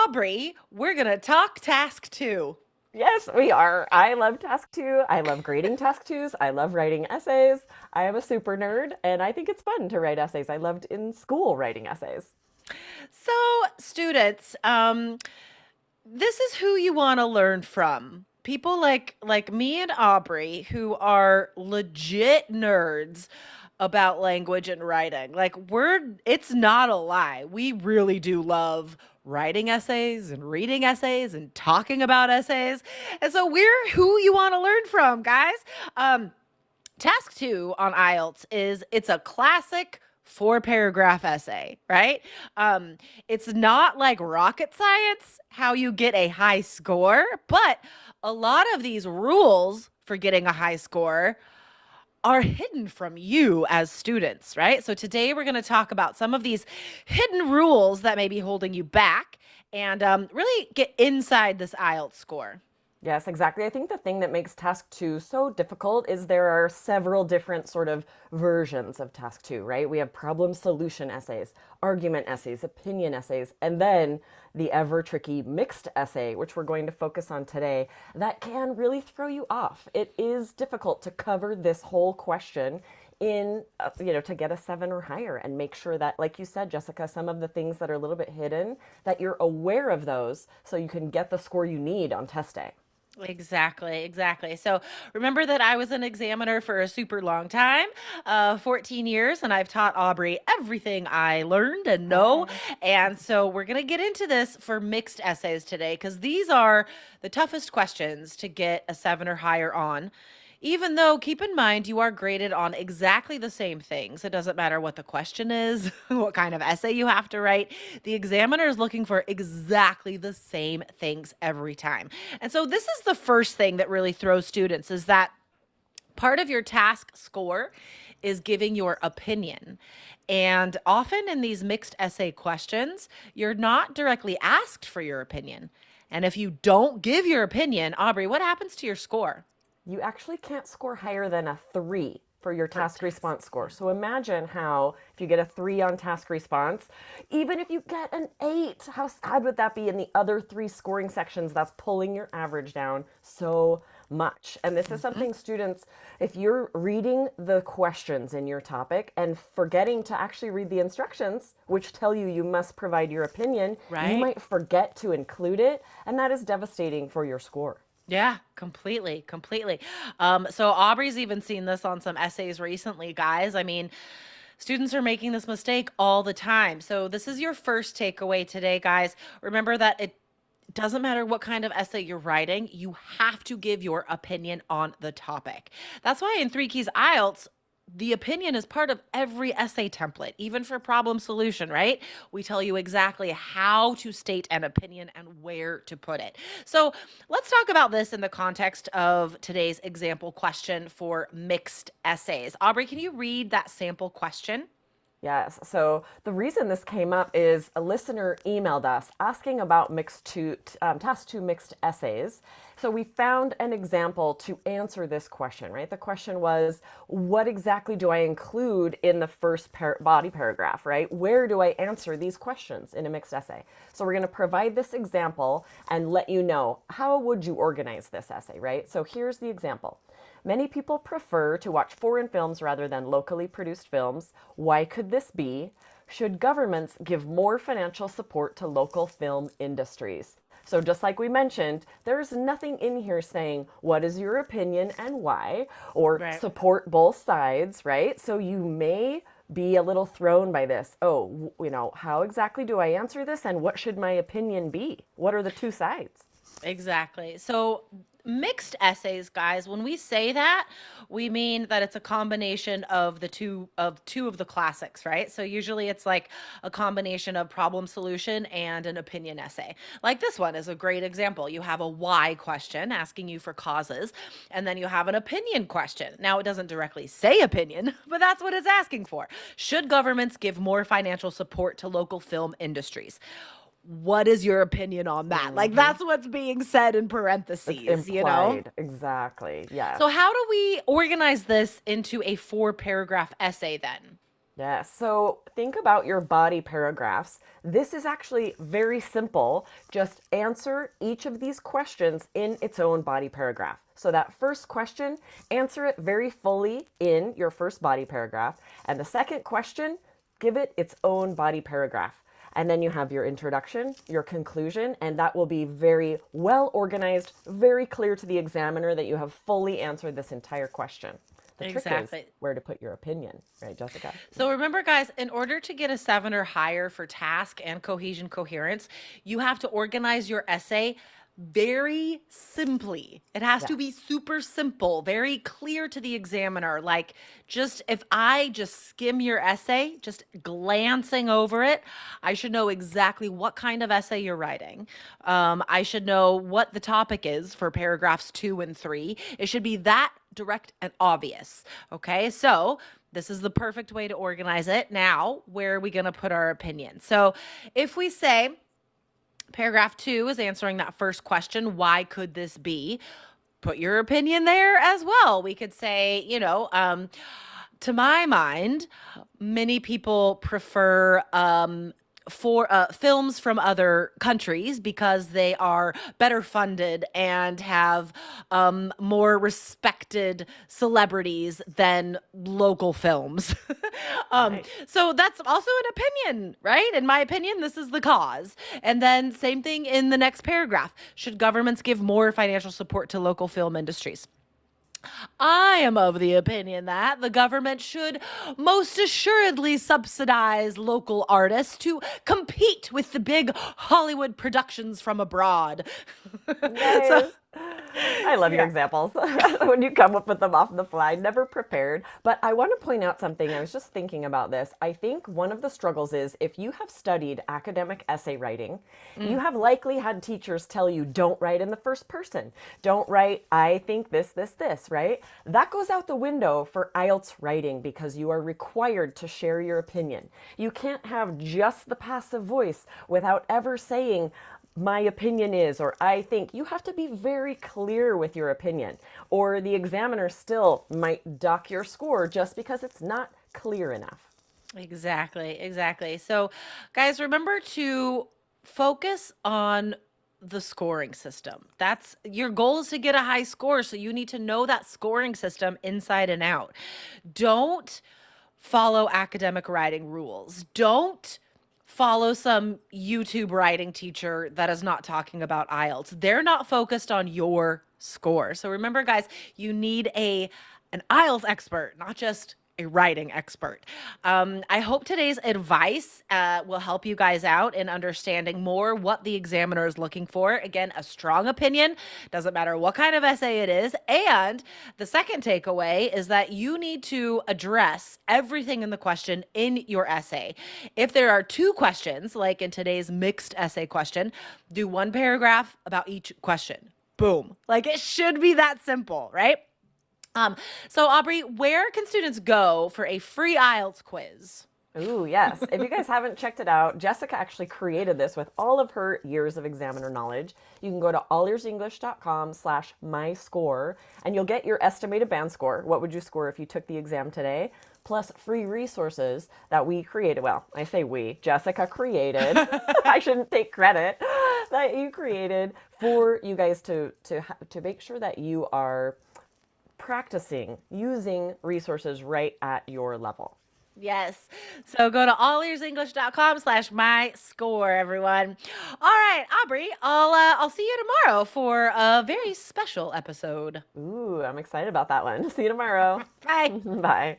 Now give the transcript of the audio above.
Aubrey, we're going to talk task 2. Yes, we are. I love task two. I love grading task twos. I love writing essays. I am a super nerd, and I think it's fun to write essays. I loved in school writing essays. So, students, this is who you want to learn from. People like me and Aubrey who are legit nerds about language and writing. Like it's not a lie. We really do love writing essays and reading essays and talking about essays. And so we're who you want to learn from, guys. Um Task 2 on IELTS is it's a classic 4 paragraph essay, right? It's not like rocket science, how you get a high score, but a lot of these rules for getting a high score are hidden from you as students, right? So today we're going to talk about some of these hidden rules that may be holding you back and really get inside this IELTS score. Yes, exactly. I think the thing that makes task two so difficult is there are several different sort of versions of task two, right? We have problem solution essays, argument essays, opinion essays, and then the ever tricky mixed essay, which we're going to focus on today, that can really throw you off. It is difficult to cover this whole question in to get a 7 or higher and make sure that, like you said, Jessica, some of the things that are a little bit hidden, that you're aware of those so you can get the score you need on test day. Exactly. So remember that I was an examiner for a super long time, 14 years, and I've taught Aubrey everything I learned and know. Hey. And so we're going to get into this for mixed essays today because these are the toughest questions to get a 7 or higher on. Even though, keep in mind, you are graded on exactly the same things. It doesn't matter what the question is, what kind of essay you have to write. The examiner is looking for exactly the same things every time. And so this is the first thing that really throws students is that part of your task score is giving your opinion. And often in these mixed essay questions, you're not directly asked for your opinion. And if you don't give your opinion, Aubrey, what happens to your score? You actually can't score higher than a 3 for your For task task. response score. So imagine how, if you get a 3 on task response, even if you get an 8, how sad would that be in the other 3 scoring sections? That's pulling your average down so much. And this is something students, if you're reading the questions in your topic and forgetting to actually read the instructions, which tell you you must provide your opinion, you Right? might forget to include it. And that is devastating for your score. Yeah, completely. So Aubrey's even seen this on some essays recently, guys. I mean, students are making this mistake all the time. So this is your first takeaway today, guys. Remember that it doesn't matter what kind of essay you're writing, you have to give your opinion on the topic. That's why in Three Keys IELTS, the opinion is part of every essay template, even for problem solution, right? We tell you exactly how to state an opinion and where to put it. So let's talk about this in the context of today's example question for mixed essays. Aubrey, can you read that sample question? Yes. So the reason this came up is a listener emailed us asking about task two mixed essays. So we found an example to answer this question, right? The question was, what exactly do I include in the first body paragraph, right? Where do I answer these questions in a mixed essay? So we're going to provide this example and let you know how would you organize this essay, right? So here's the example. Many people prefer to watch foreign films rather than locally produced films. Why could this be? Should governments give more financial support to local film industries? So just like we mentioned, there's nothing in here saying what is your opinion and why, or Right. support both sides, right? So you may be a little thrown by this. Oh, how exactly do I answer this and what should my opinion be? What are the two sides? Exactly. So mixed essays, guys, when we say that, we mean that it's a combination of two of the classics, right? So usually it's like a combination of problem solution and an opinion essay. Like this one is a great example. You have a why question asking you for causes, and then you have an opinion question. Now it doesn't directly say opinion, but that's what it's asking for. Should governments give more financial support to local film industries? What is your opinion on that? Like Hmm. that's what's being said in It's parentheses, you know? implied. Exactly. Yes. So how do we organize this into a 4 paragraph essay then? Yeah, so think about your body paragraphs. This is actually very simple. Just answer each of these questions in its own body paragraph. So, that first question, answer it very fully in your first body paragraph. And the second question, give it its own body paragraph. And then you have your introduction, your conclusion, and that will be very well organized, very clear to the examiner that you have fully answered this entire question. The trick is Exactly. where to put your opinion, right, Jessica? So remember, guys, in order to get a 7 or higher for task and cohesion coherence, you have to organize your essay very simply. It has to be Yes. super simple, very clear to the examiner. Like, just if I just skim your essay, just glancing over it, I should know exactly what kind of essay you're writing. I should know what the topic is for paragraphs 2 and 3. It should be that direct and obvious. Okay, so this is the perfect way to organize it. Now, where are we going to put our opinion? So, if we say paragraph 2 is answering that first question, why could this be? Put your opinion there as well. We could say, to my mind, many people prefer for films from other countries because they are better funded and have more respected celebrities than local films. Right. So that's also an opinion, right? In my opinion, this is the cause. And then same thing in the next paragraph. Should governments give more financial support to local film industries? I am of the opinion that the government should most assuredly subsidize local artists to compete with the big Hollywood productions from abroad. So, Nice. I love your yeah. examples when you come up with them off the fly, never prepared. But I want to point out something. I was just thinking about this. I think one of the struggles is if you have studied academic essay writing, you Mm. have likely had teachers tell you, don't write in the first person. Don't write, I think this, right? That goes out the window for IELTS writing because you are required to share your opinion. You can't have just the passive voice without ever saying, my opinion is, or I think. You have to be very clear with your opinion, or the examiner still might dock your score just because it's not clear enough. Exactly, exactly. So, guys, remember to focus on the scoring system. That's your goal is to get a high score, so you need to know that scoring system inside and out. Don't follow academic writing rules. Don't follow some YouTube writing teacher that is not talking about IELTS. They're not focused on your score. So remember, guys, you need an IELTS expert, not just a writing expert. I hope today's advice will help you guys out in understanding more what the examiner is looking for. Again, a strong opinion, doesn't matter what kind of essay it is. And the second takeaway is that you need to address everything in the question in your essay. If there are two questions, like in today's mixed essay question, do one paragraph about each question. Boom. Like it should be that simple, right? Um, so Aubrey, where can students go for a free IELTS quiz? Ooh, yes. If you guys haven't checked it out, Jessica actually created this with all of her years of examiner knowledge. You can go to allearsenglish.com/myscore and you'll get your estimated band score. What would you score if you took the exam today? Plus free resources that we created. Well, I say we, Jessica created. I shouldn't take credit that you created for you guys to make sure that you are practicing using resources right at your level. Yes. So go to allearsenglish.com/my score, everyone. All right, Aubrey, I'll see you tomorrow for a very special episode. Ooh, I'm excited about that one. See you tomorrow. Bye. Bye.